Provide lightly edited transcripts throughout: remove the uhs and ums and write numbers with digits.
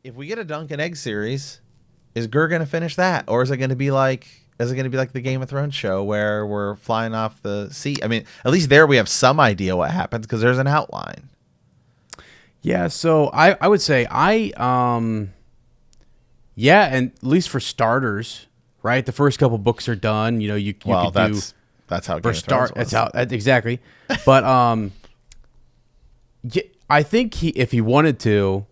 if we get a Dunk and Egg series, is GRRR going to finish that, or is it going to be like the Game of Thrones show where we're flying off the sea? I mean, at least there we have some idea what happens because there's an outline. Yeah, so I would say yeah, and at least for starters, right? The first couple books are done. You know, you could do that's how Game of Thrones was. That's how exactly. But I think if he wanted to,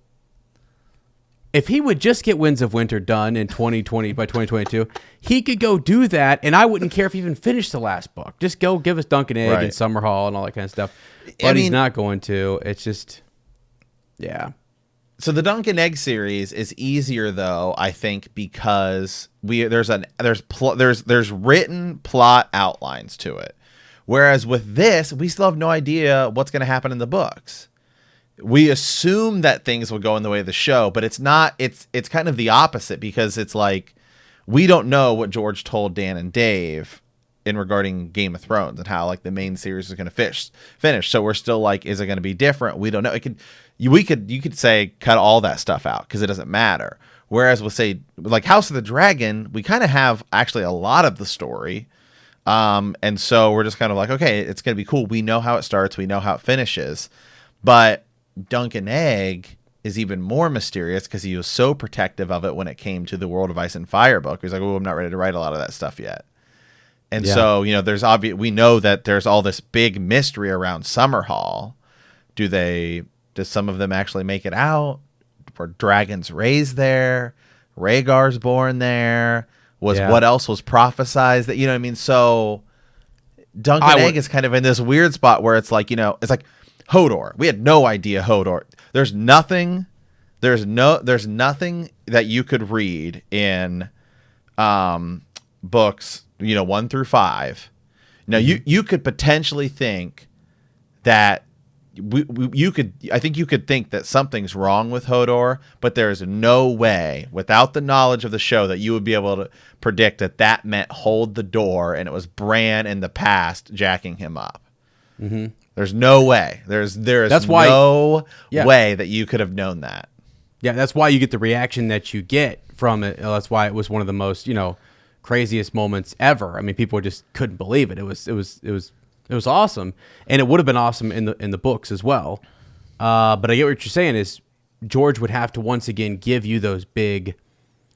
if he would just get Winds of Winter done in 2020 by 2022, he could go do that, and I wouldn't care if he even finished the last book. Just go give us Dunk and Egg and Summer Hall and all that kind of stuff. But he's not going to. It's just, yeah. So the Dunk and Egg series is easier though, I think, because there's written plot outlines to it. Whereas with this, we still have no idea what's going to happen in the books. We assume that things will go in the way of the show, but it's not. It's kind of the opposite, because it's like we don't know what George told Dan and Dave in regarding Game of Thrones and how like the main series is going to finish. So we're still like, is it going to be different? We don't know. You could say cut all that stuff out because it doesn't matter. Whereas with say like House of the Dragon, we kind of have actually a lot of the story. And so we're just kind of like, okay, it's going to be cool. We know how it starts. We know how it finishes. But Dunk and Egg is even more mysterious because he was so protective of it when it came to the World of Ice and Fire book. He's like, oh, I'm not ready to write a lot of that stuff yet. And so, you know, we know that there's all this big mystery around Summerhall. Does some of them actually make it out? Were dragons raised there? Rhaegar's born there? What else was prophesized? That, you know what I mean? So Dunk and Egg is kind of in this weird spot where it's like, you know, it's like Hodor. We had no idea Hodor. There's nothing that you could read in books, you know, 1 through 5. Now you could potentially think that you could think that something's wrong with Hodor, but there's no way without the knowledge of the show that you would be able to predict that meant hold the door and it was Bran in the past jacking him up. Mm-hmm. There's no way. There's no way that you could have known that. Yeah, that's why you get the reaction that you get from it. That's why it was one of the most, you know, craziest moments ever. I mean, people just couldn't believe it. It was awesome, and it would have been awesome in the books as well. But I get what you're saying is George would have to once again give you those big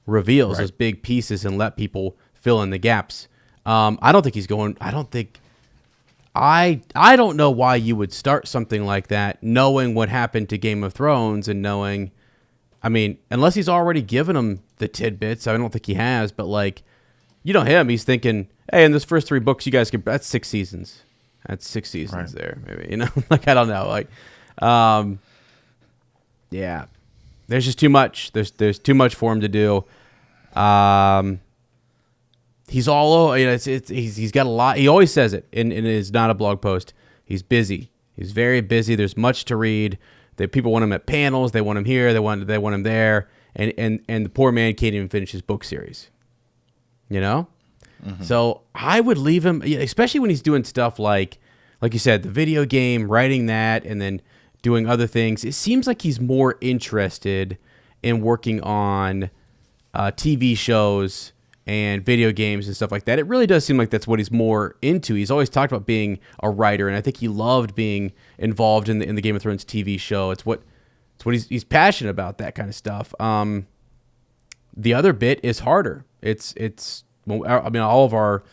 reveals, those big pieces, and let people fill in the gaps. I don't think he's going. I don't know why you would start something like that, knowing what happened to Game of Thrones and knowing. I mean, unless he's already given him the tidbits, I don't think he has. But like, you know him, he's thinking, hey, in those first 3 books, you guys could. That's 6 seasons. That's 6 seasons there, maybe, you know, like, I don't know. Like, yeah, there's just too much. There's too much for him to do. He's all, you know, he's got a lot. He always says it in his not a blog post. He's busy. He's very busy. There's much to read. People want him at panels. They want him here. They want him there. And the poor man can't even finish his book series, you know? Mm-hmm. So I would leave him, especially when he's doing stuff like you said, the video game, writing that, and then doing other things. It seems like he's more interested in working on TV shows and video games and stuff like that. It really does seem like that's what he's more into. He's always talked about being a writer, and I think he loved being involved in the Game of Thrones TV show. It's what he's passionate about, that kind of stuff. The other bit is harder. I mean, all of our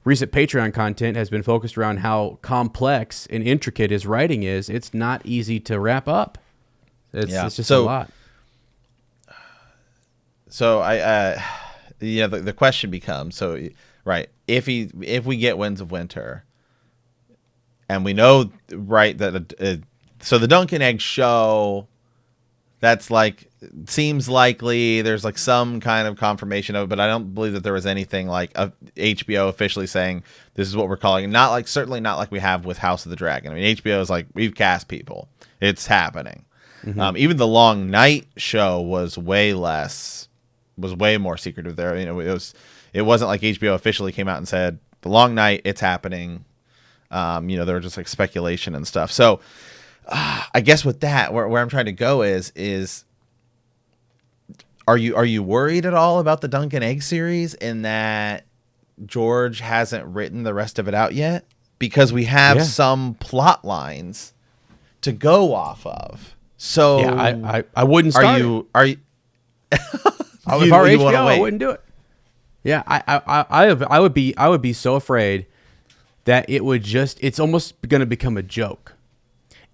recent Patreon content has been focused around how complex and intricate his writing is. It's not easy to wrap up. It's just a lot. So the question becomes, if we get Winds of Winter, and we know, right, that so the Dunk and Egg show, that's like, seems likely. There's like some kind of confirmation of it, but I don't believe that there was anything like HBO officially saying this is what we're calling it. Certainly not like we have with House of the Dragon. I mean, HBO is like, we've cast people. It's happening. Mm-hmm. Even the Long Night show was way more secretive there. You know, it wasn't like HBO officially came out and said the Long Night, it's happening. You know, there was just like speculation and stuff. So I guess with that, where I'm trying to go is are you worried at all about the Dunk and Egg series in that George hasn't written the rest of it out yet? Because we have some plot lines to go off of. So I wouldn't start. Are you? If I were HBO, I wouldn't do it. Yeah, I would be so afraid that it's almost going to become a joke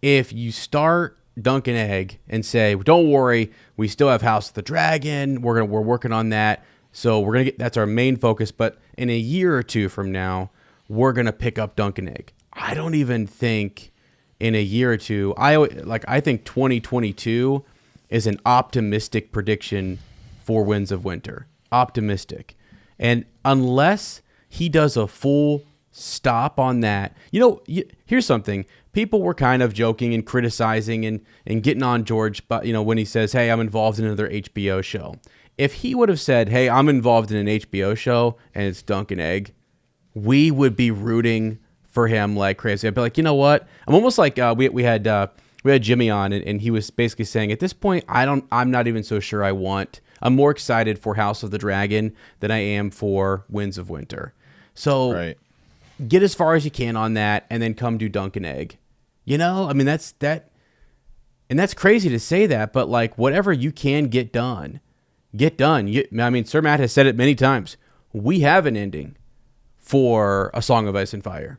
if you start Dunk and Egg and say, don't worry, we still have House of the Dragon. We're working on that. So that's our main focus. But in a year or two from now, we're going to pick up Dunk and Egg. I don't even think in a year or two, I think 2022 is an optimistic prediction for Winds of Winter. Optimistic. And unless he does a full stop on that, here's something. People were kind of joking and criticizing and getting on George, but when he says, hey, I'm involved in another HBO show. If he would have said, hey, I'm involved in an HBO show and it's Dunk and Egg, we would be rooting for him like crazy. I'd be like, you know what? I'm almost like we had Jimmy on and he was basically saying at this point, I'm not even so sure I'm more excited for House of the Dragon than I am for Winds of Winter. So get as far as you can on that and then come do Dunk and Egg. I mean, that's crazy to say that, but like whatever you can get done. Sir Matt has said it many times. We have an ending for A Song of Ice and Fire.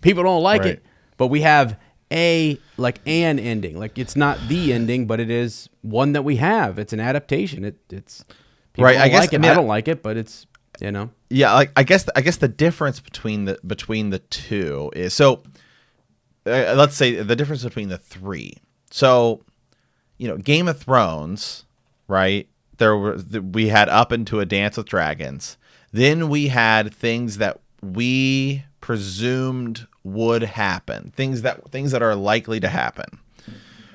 People don't like it, but we have an ending. Like it's not the ending, but it is one that we have. It's an adaptation. It's people don't like it. I don't like it, but it's Yeah, like I guess the difference between the two is let's say the difference between the three. So, Game of Thrones, right? We had Up Into a Dance with Dragons. Then we had things that we presumed would happen, things that are likely to happen.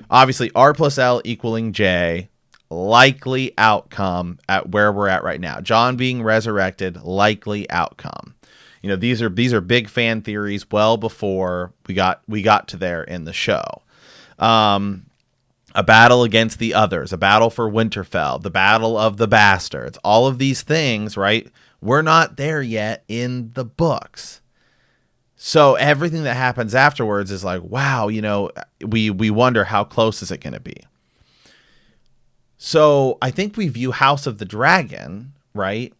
Obviously, R+L equaling J, likely outcome at where we're at right now. Jon being resurrected, likely outcome. These are big fan theories well before we got to there in the show. A battle against the others, a battle for Winterfell, the battle of the bastards, all of these things, right? We're not there yet in the books. So everything that happens afterwards is like, wow, we wonder how close is it going to be. So I think we view House of the Dragon, right?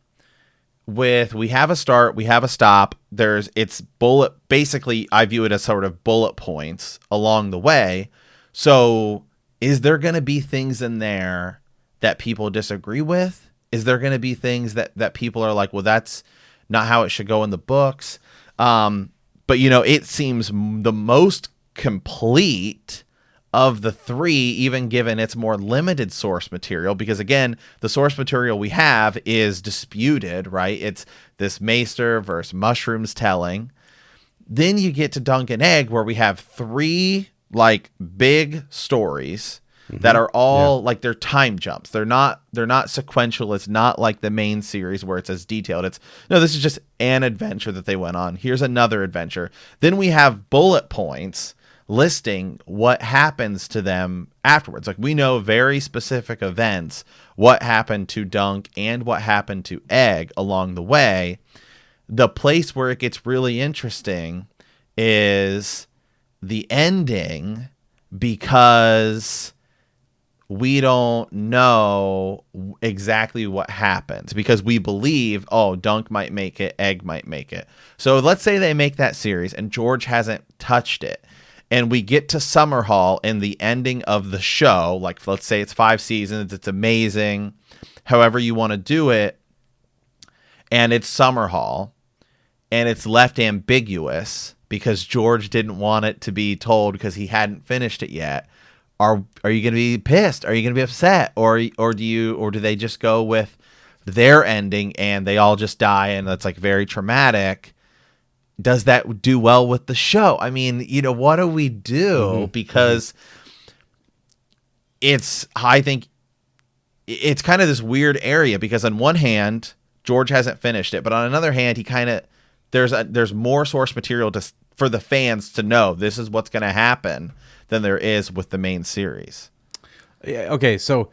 We have a start, we have a stop. Basically I view it as sort of bullet points along the way. So is there going to be things in there that people disagree with? Is there going to be things that people are like, well, that's not how it should go in the books? But it seems the most complete of the three, even given its more limited source material, because again, the source material we have is disputed, right? It's this Maester versus Mushrooms telling. Then you get to Dunk and Egg, where we have three big stories that are all they're time jumps. They're not sequential. It's not like the main series where it's as detailed. This is just an adventure that they went on. Here's another adventure. Then we have bullet points listing what happens to them afterwards. Like we know very specific events, what happened to Dunk and what happened to Egg along the way. The place where it gets really interesting is the ending, because we don't know exactly what happens, because we believe, Dunk might make it, Egg might make it. So let's say they make that series and George hasn't touched it, and we get to Summerhall in the ending of the show. Like, let's say it's 5 seasons. It's amazing, however you want to do it. And it's Summerhall, and it's left ambiguous because George didn't want it to be told because he hadn't finished it yet. Are you going to be pissed? Are you going to be upset? Or do they just go with their ending and they all just die and that's very traumatic? Does that do well with the show? I mean, what do we do? Because I think it's kind of this weird area, because on one hand, George hasn't finished it, but on another hand, there's more source material for the fans to know this is what's going to happen than there is with the main series. Yeah. Okay. So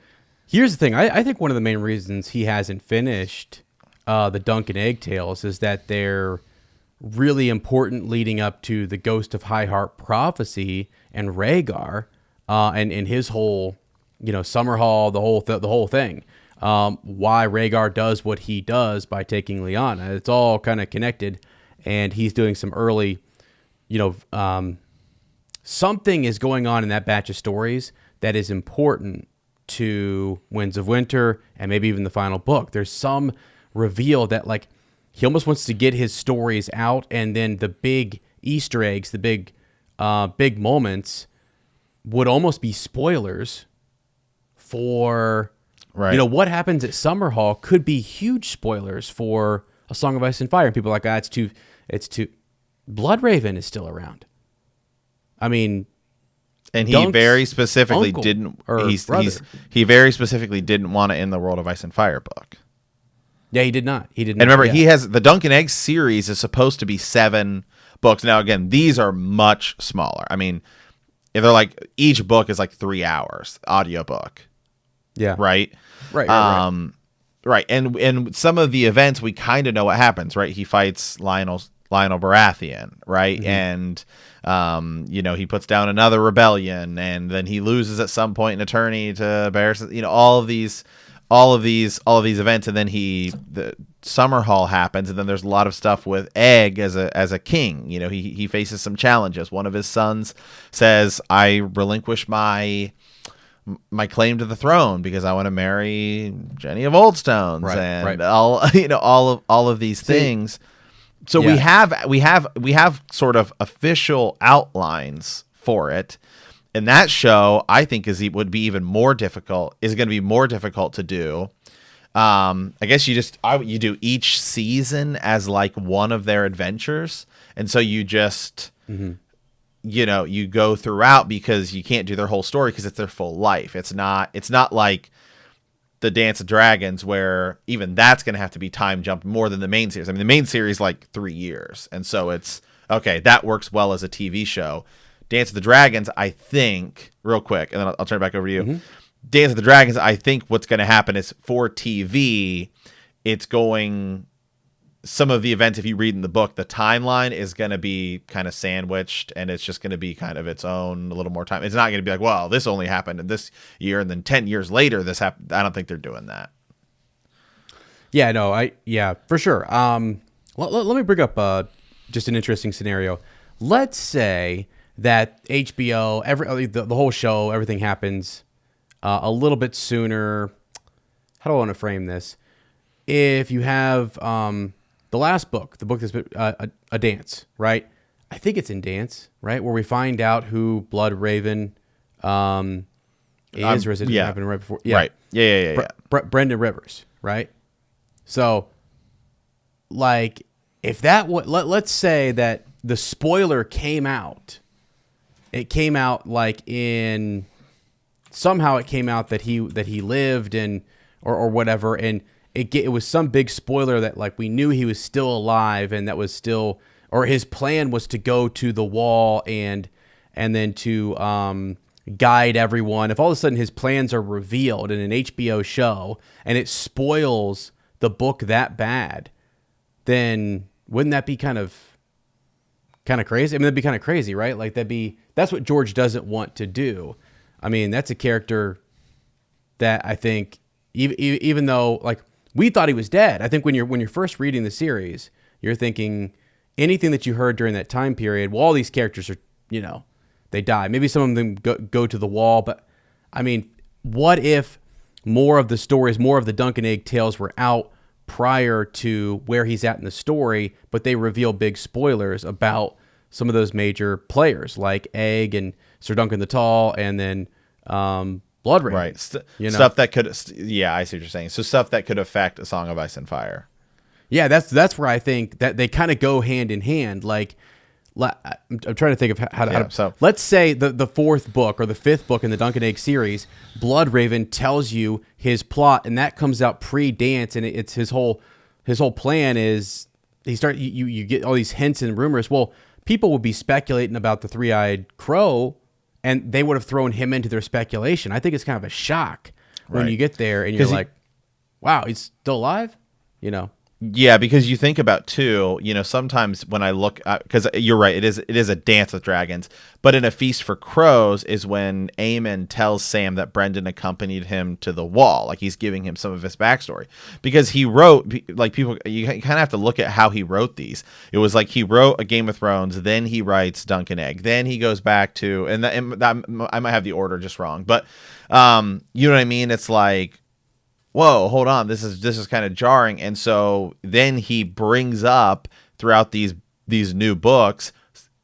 Here's the thing. I think one of the main reasons he hasn't finished the Dunk and Egg tales is that they're really important leading up to the Ghost of High Heart prophecy and Rhaegar, and his whole, Summerhall, the whole thing. Why Rhaegar does what he does by taking Lyanna. It's all kind of connected, and he's doing some early, something is going on in that batch of stories that is important to Winds of Winter and maybe even the final book. There's some reveal that like he almost wants to get his stories out, and then the big Easter eggs, the big moments would almost be spoilers for what happens at Summerhall could be huge spoilers for A Song of Ice and Fire. And people are like, it's too Bloodraven is still around. I mean, and he very specifically he very specifically didn't want to end the World of Ice and Fire book. Yeah, he did not. He did not. And remember, he has the Dunk and Egg series is supposed to be 7 books. Now, again, these are much smaller. I mean, if they're like each book is like 3 hours, audiobook. Yeah. Right. Right. And some of the events we kind of know what happens. Right. He fights Lionel Baratheon. Right. Mm-hmm. And he puts down another rebellion, and then he loses at some point an attorney to Barristan. All of these events, and then the Summerhall happens, and then there's a lot of stuff with Egg as a king. He faces some challenges. One of his sons says, "I relinquish my claim to the throne because I want to marry Jenny of Oldstones," all of these things. So we have sort of official outlines for it. And that show, I think, would be even more difficult. Is going to be more difficult to do. I guess you do each season as like one of their adventures, and so you just you go throughout, because you can't do their whole story because it's their full life. It's not like the Dance of Dragons, where even that's going to have to be time jumped more than the main series. I mean, the main series like 3 years, and so it's okay. That works well as a TV show. Dance of the Dragons, I think, real quick, and then I'll turn it back over to you. Mm-hmm. Dance of the Dragons, I think what's going to happen is for TV, some of the events, if you read in the book, the timeline is going to be kind of sandwiched, and it's just going to be kind of its own a little more time. It's not going to be like, well, this only happened in this year, and then 10 years later this happened. I don't think they're doing that. Yeah, no, for sure. Let me bring up just an interesting scenario. Let's say that HBO, the whole show, everything happens a little bit sooner. How do I want to frame this? If you have the last book, the book that's been, a dance, right? I think it's in Dance, right? Where we find out who Bloodraven is, or is it happened right before? Yeah. Right. Yeah. Brendan Rivers, right? So, like, if that let's say that the spoiler came out. It came out somehow it came out that he lived or whatever, and it was some big spoiler that like we knew he was still alive, and that was still, or his plan was to go to the wall and then to guide everyone. If all of a sudden his plans are revealed in an HBO show and it spoils the book that bad, then wouldn't that be kind of crazy? I mean, that'd be kind of crazy, right? Like that's what George doesn't want to do. I mean, that's a character that I think, even though like we thought he was dead, I think when you're first reading the series, you're thinking anything that you heard during that time period. Well, all these characters are, they die. Maybe some of them go to the wall, but I mean, what if more of the stories, more of the Dunk and Egg tales were out prior to where he's at in the story, but they reveal big spoilers about some of those major players like Egg and Sir Duncan the Tall, and then Bloodraven. Right. Stuff that could, I see what you're saying. So stuff that could affect A Song of Ice and Fire. Yeah, that's where I think that they kind of go hand in hand. Like, I'm trying to think of how to. So let's say the fourth book or the fifth book in the Dunk and Egg series, Bloodraven tells you his plot, and that comes out pre-Dance, and it's his whole plan is you get all these hints and rumors. Well, people would be speculating about the three-eyed crow, and they would have thrown him into their speculation. I think it's kind of a shock when you get there and you're like, wow, he's still alive, you know. Yeah, because you think about too, sometimes when I look, because you're right, it is a dance with dragons, but in A Feast for Crows is when Aemon tells Sam that Brendan accompanied him to the wall, like he's giving him some of his backstory, because he wrote, like people, you kind of have to look at how he wrote these. It was like he wrote a Game of Thrones, then he writes Dunk and Egg, then he goes back to, and that I might have the order just wrong, but you know what I mean? It's like, whoa, hold on, this is kind of jarring. And so then he brings up throughout these new books,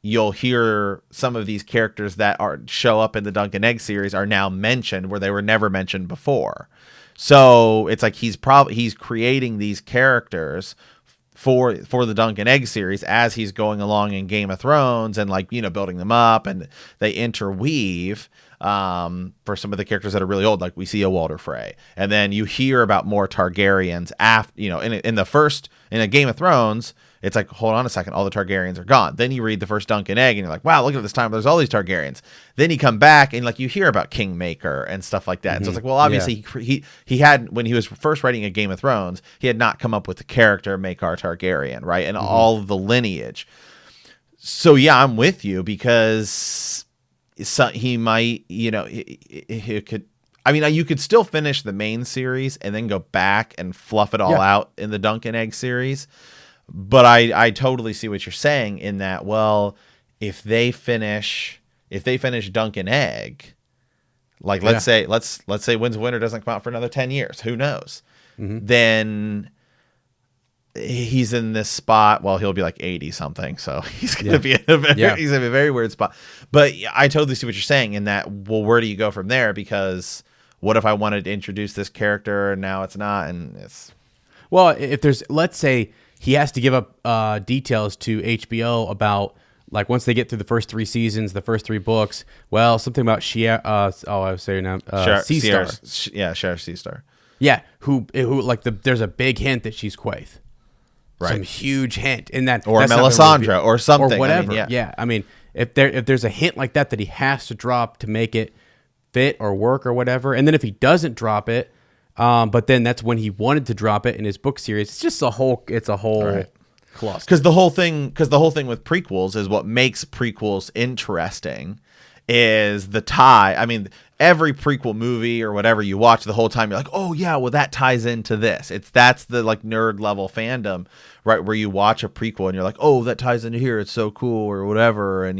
you'll hear some of these characters that show up in the Dunk and Egg series are now mentioned where they were never mentioned before. So it's like he's creating these characters for the Dunk and Egg series as he's going along in Game of Thrones, and building them up, and they interweave for some of the characters that are really old, like we see a Walder Frey, and then you hear about more Targaryens after, in a Game of Thrones, it's like, hold on a second, all the Targaryens are gone. Then you read the first Dunk and Egg and you're like, wow, look at this time, there's all these Targaryens. Then you come back and you hear about Kingmaker and stuff like that. Mm-hmm. And so it's like, well, obviously he had, when he was first writing a Game of Thrones, he had not come up with the character Maekar Targaryen, right? And all of the lineage. So yeah, I'm with you, because he might, he could, you could still finish the main series and then go back and fluff it all out in the Dunk and Egg series. But I totally see what you're saying in that, well, if they finish Dunk and Egg, like let's say Winds of Winter doesn't come out for another 10 years, who knows? Mm-hmm. Then he's in this spot. Well, he'll be like 80 something, so he's gonna be in a very weird spot. But I totally see what you're saying in that. Well, where do you go from there? Because what if I wanted to introduce this character and now it's not, and it's if there's, let's say he has to give up details to HBO about, like, once they get through the first 3 seasons, the first 3 books. Well, something about Shae. I was saying now, Seastar. Shae Seastar. Yeah, who like there's a big hint that she's Quaithe. Right. Some huge hint in that, or Melisandre, or something, or whatever. If there's a hint like that he has to drop to make it fit or work or whatever, and then if he doesn't drop it, but then that's when he wanted to drop it in his book series. It's just a whole cluster. Because the whole thing with prequels is what makes prequels interesting is the tie. Every prequel movie or whatever you watch, the whole time you're like, oh yeah, well that ties into this. That's the nerd level fandom, right? Where you watch a prequel and you're like, oh, that ties into here. It's so cool or whatever. And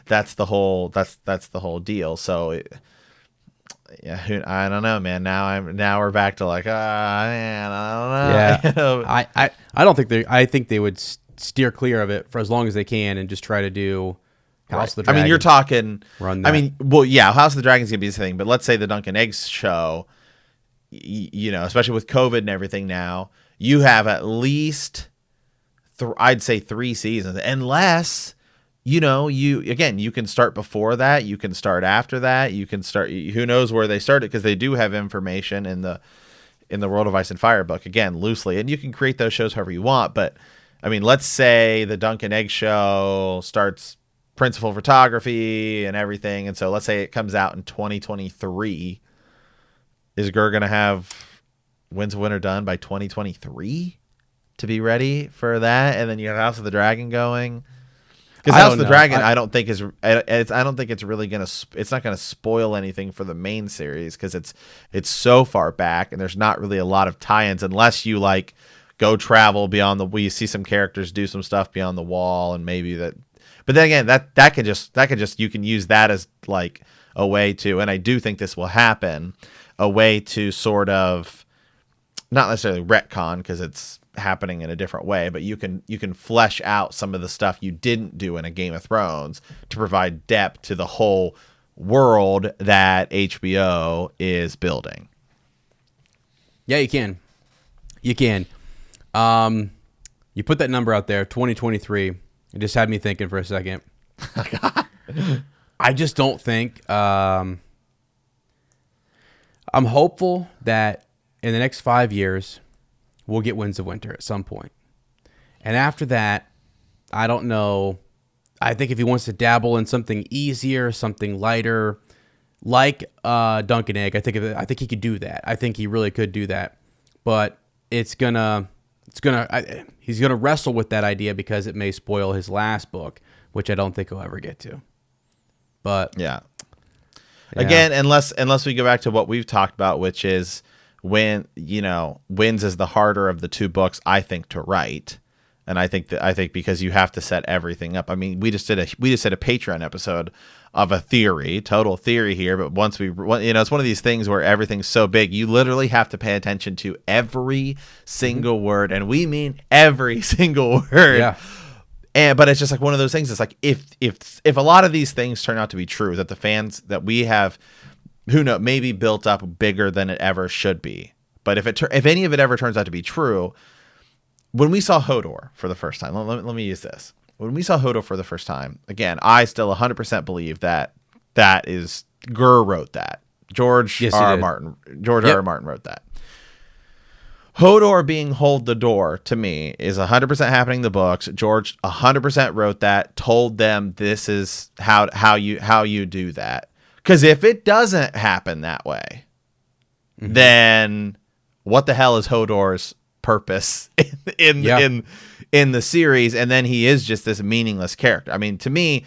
that's the whole deal. So I don't know, man. Now we're back to like, man, I don't know. Yeah, I don't think I think they would steer clear of it for as long as they can and just try to do House of the Dragon. You're talking. Run that. House of the Dragon's gonna be the thing. But let's say the Dunk and Eggs show, especially with COVID and everything now, you have at least, I'd say 3 seasons, unless. You can start before that. You can start after that. You can start. Who knows where they started, because they do have information in the World of Ice and Fire book, again, loosely, and you can create those shows however you want. But let's say the Dunk and Egg show starts principal photography and everything, and so let's say it comes out in 2023. Is GRRR gonna have Winds of Winter done by 2023 to be ready for that, and then you have House of the Dragon going? Because House of the Dragon, I don't think it's really it's not gonna spoil anything for the main series, because it's so far back and there's not really a lot of tie-ins unless you go travel beyond we see some characters do some stuff beyond the wall, and maybe that. But then again, that could just you can use that as a way to, and I do think this will happen, a way to sort of not necessarily retcon, because it's happening in a different way, but you can flesh out some of the stuff you didn't do in a Game of Thrones to provide depth to the whole world that HBO is building. Yeah, you can. You put that number out there, 2023. It just had me thinking for a second. I just don't think. I'm hopeful that in the next 5 years, we'll get Winds of Winter at some point. And after that, I don't know. I think if he wants to dabble in something easier, something lighter, like Dunk and Egg. I think he could do that. I think he really could do that. But he's gonna wrestle with that idea because it may spoil his last book, which I don't think he'll ever get to. But yeah. Again, unless we go back to what we've talked about, which is when Winds is the harder of the two books, I think, to write. And I think because you have to set everything up. I mean, we just did a Patreon episode of a total theory here. But once it's one of these things where everything's so big, you literally have to pay attention to every single word, and we mean every single word. Yeah. But it's just like one of those things. It's like if a lot of these things turn out to be true, that the fans that we have, who knows, maybe built up bigger than it ever should be. But if any of it ever turns out to be true. When we saw Hodor for the first time, let me use this. When we saw Hodor for the first time, again, I still 100% believe that is GRRR wrote that. George R. R. Martin wrote that. Hodor being hold the door to me is 100% happening in the books. George 100% wrote that, told them this is how you do that. Because if it doesn't happen that way, then what the hell is Hodor's purpose in the series? And then he is just this meaningless character. I mean, to me,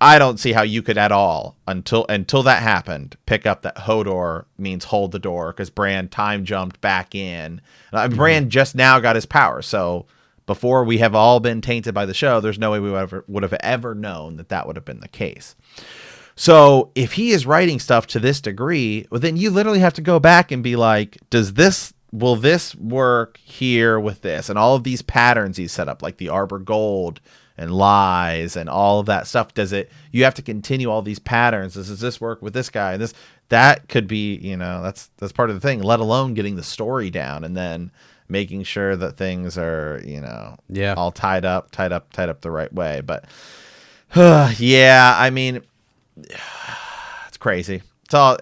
I don't see how you could at all until that happened pick up that Hodor means hold the door, because Bran time jumped back in. Bran just now got his power, so before we have all been tainted by the show, there's no way we would have ever known that would have been the case. So if he is writing stuff to this degree, well, then you literally have to go back and be like, will this work here with this? And all of these patterns he's set up, like the Arbor Gold and lies and all of that stuff. You have to continue all these patterns. Does this work with this guy? That could be, that's part of the thing, let alone getting the story down and then making sure that things are, all tied up the right way. But yeah, I mean, it's crazy. It's all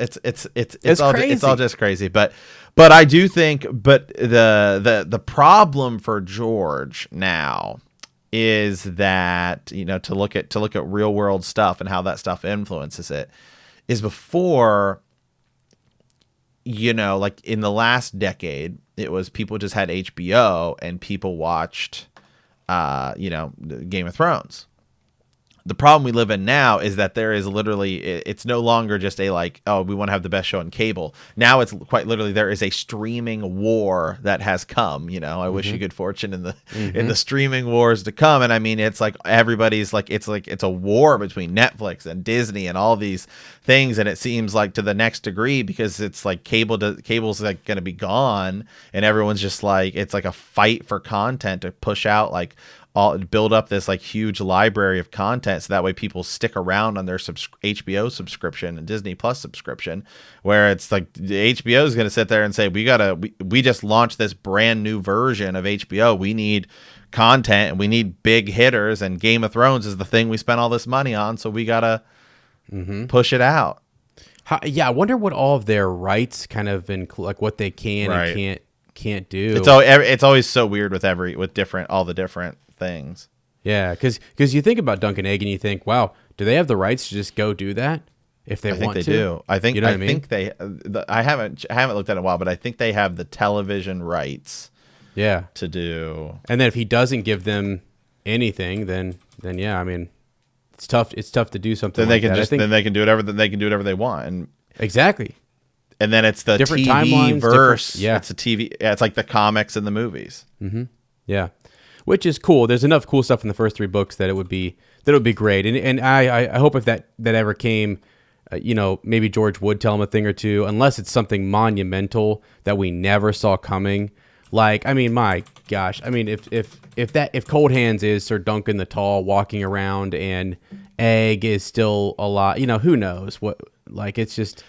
just crazy. But I do think, the problem for George now is that, to look at real world stuff and how that stuff influences it, is before, like in the last decade, it was people just had HBO and people watched, Game of Thrones. The problem we live in now is that there is literally, it's no longer just we want to have the best show on cable. Now it's quite literally, there is a streaming war that has come. I wish you good fortune in the streaming wars to come. And I mean, it's like everybody's it's a war between Netflix and Disney and all these things. And it seems like to the next degree, because it's like cable's like going to be gone, and everyone's just like, it's like a fight for content to push out build up this huge library of content, so that way people stick around on their HBO subscription and Disney Plus subscription, where it's like the HBO is going to sit there and say, we just launched this brand new version of HBO. We need content and we need big hitters, and Game of Thrones is the thing we spent all this money on, so we got to push it out. I wonder what all of their rights kind of what they can and can't do. It's always so weird with all the different things. Yeah, because you think about Dunk and Egg and you think, wow, do they have the rights to just go do that if they want to? I think they do. I think I think they. I haven't looked at it in a while, but I think they have the television rights. Yeah. To do. And then if he doesn't give them anything, then yeah, I mean, it's tough. It's tough to do something. Then they can do whatever they want. And exactly. And then it's the different TV timelines, verse. Yeah. It's a TV. Yeah, it's like the comics and the movies. Mm-hmm. Yeah. Which is cool. There's enough cool stuff in the first 3 books that it would be great. And I hope if that ever came, maybe George would tell him a thing or two, unless it's something monumental that we never saw coming. Like, I mean, my gosh, I mean, if Cold Hands is Sir Duncan the Tall walking around and Egg is still alive, who knows what? Like, it's just.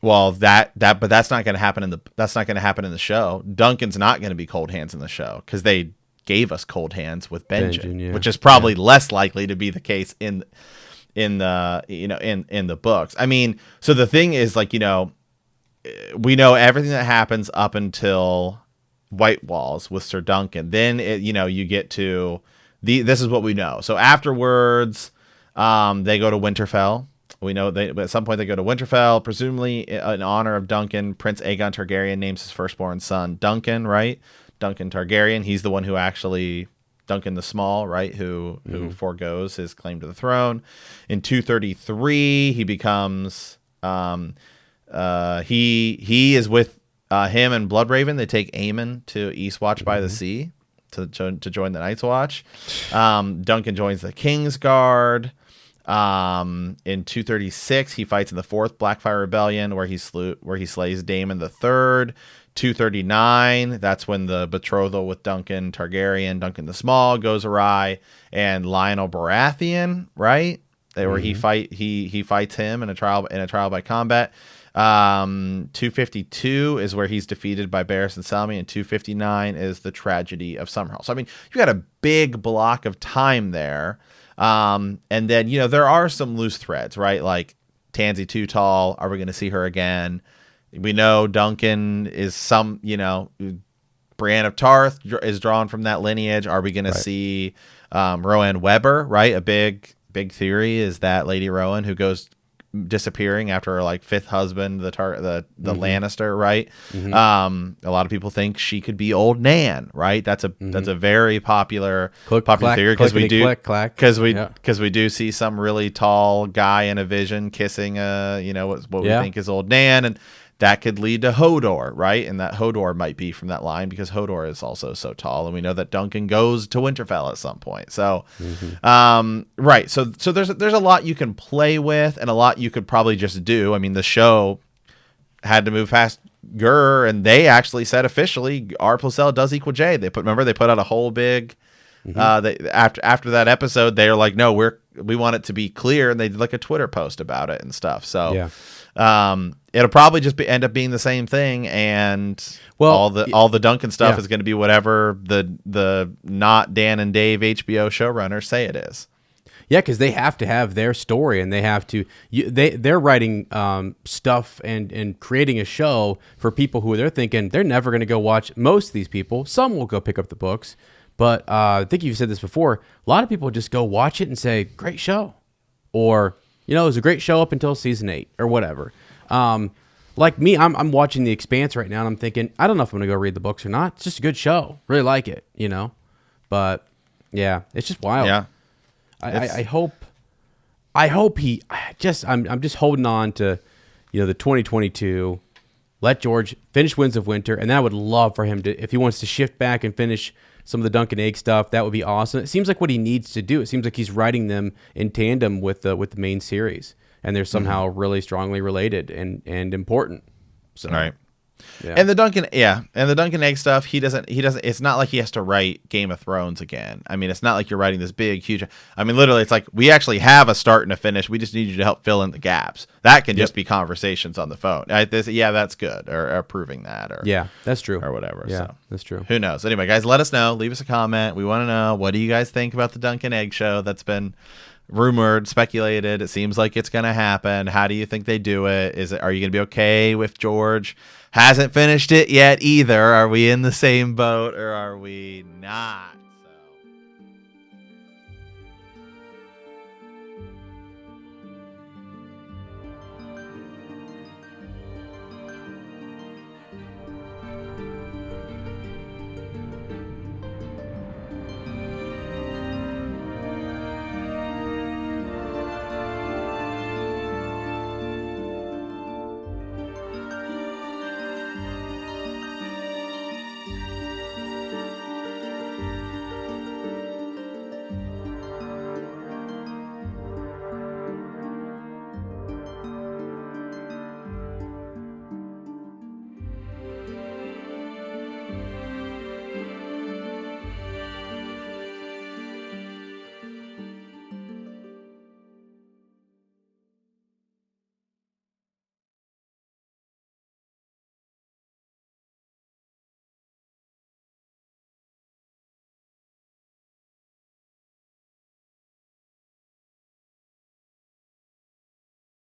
Well, but that's not going to happen in the show. Duncan's not going to be Cold Hands in the show, because they gave us Cold Hands with Benjen, which is probably less likely to be the case in the books. I mean, so the thing is, we know everything that happens up until White Walls with Sir Duncan. Then you get to this is what we know. So afterwards, they go to Winterfell. We know at some point they go to Winterfell, presumably in honor of Duncan. Prince Aegon Targaryen names his firstborn son Duncan, right? Duncan Targaryen. He's the one who actually, Duncan the Small, right? Who forgoes his claim to the throne. In 233, he becomes he is with him and Bloodraven. They take Aemon to Eastwatch by the Sea to join the Night's Watch. Duncan joins the King's Guard. In 236, he fights in the Fourth Blackfire Rebellion, where he slays Daemon the Third. 239, that's when the betrothal with Duncan Targaryen, Duncan the Small, goes awry, and Lionel Baratheon, right? Where he fights him in a trial by combat. 252 is where he's defeated by Barris and Selmy, and 259 is the tragedy of Summerhall. So I mean, you got a big block of time there. And then, there are some loose threads, right? Like Tansy Too Tall. Are we going to see her again? We know Duncan is Brienne of Tarth is drawn from that lineage. Are we going to see Rowan Weber, right? A big theory is that Lady Rowan, who goes disappearing after her fifth husband, the Lannister, right? A lot of people think she could be old Nan, right? That's a very popular theory, because we do see some really tall guy in a vision kissing what we think is old Nan, and that could lead to Hodor, right? And that Hodor might be from that line, because Hodor is also so tall, and we know that Duncan goes to Winterfell at some point. So, right. So there's a lot you can play with, and a lot you could probably just do. I mean, the show had to move past GRRR, and they actually said officially R plus L does equal J. They put out a whole big. After that episode, they're like, no, we want it to be clear, and they did a Twitter post about it and stuff. So it'll probably just end up being the same thing, and all the Duncan stuff is going to be whatever the not Dan and Dave HBO showrunners say it is. Yeah, because they have to have their story, and they have to. They're writing stuff and creating a show for people who they're thinking they're never going to go watch. Most of these people, some will go pick up the books. But I think you've said this before. A lot of people just go watch it and say, great show. Or, it was a great show up until season 8 or whatever. Like me, I'm watching The Expanse right now, and I'm thinking, I don't know if I'm going to go read the books or not. It's just a good show. Really like it, But, yeah, it's just wild. Yeah. I'm just holding on to, the 2022. Let George finish Winds of Winter, and then I would love for him to, if he wants to shift back and finish some of the Dunk and Egg stuff, that would be awesome. It seems like what he needs to do. It seems like he's writing them in tandem with the main series, and they're somehow really strongly related and important. So, right. Yeah. And the Dunk and Egg stuff, he doesn't it's not like he has to write Game of Thrones again. I mean, it's not like you're writing this big huge, I mean, literally it's like, we actually have a start and a finish, we just need you to help fill in the gaps. That can just be conversations on the phone. That's good, or approving that, or that's true, or whatever. Yeah, so that's true. Who knows? Anyway, guys, let us know, leave us a comment. We want to know, what do you guys think about the Dunk and Egg show that's been rumored, speculated? It seems like it's going to happen. How do you think they do it? Are you going to be okay with George hasn't finished it yet either? Are we in the same boat, or are we not?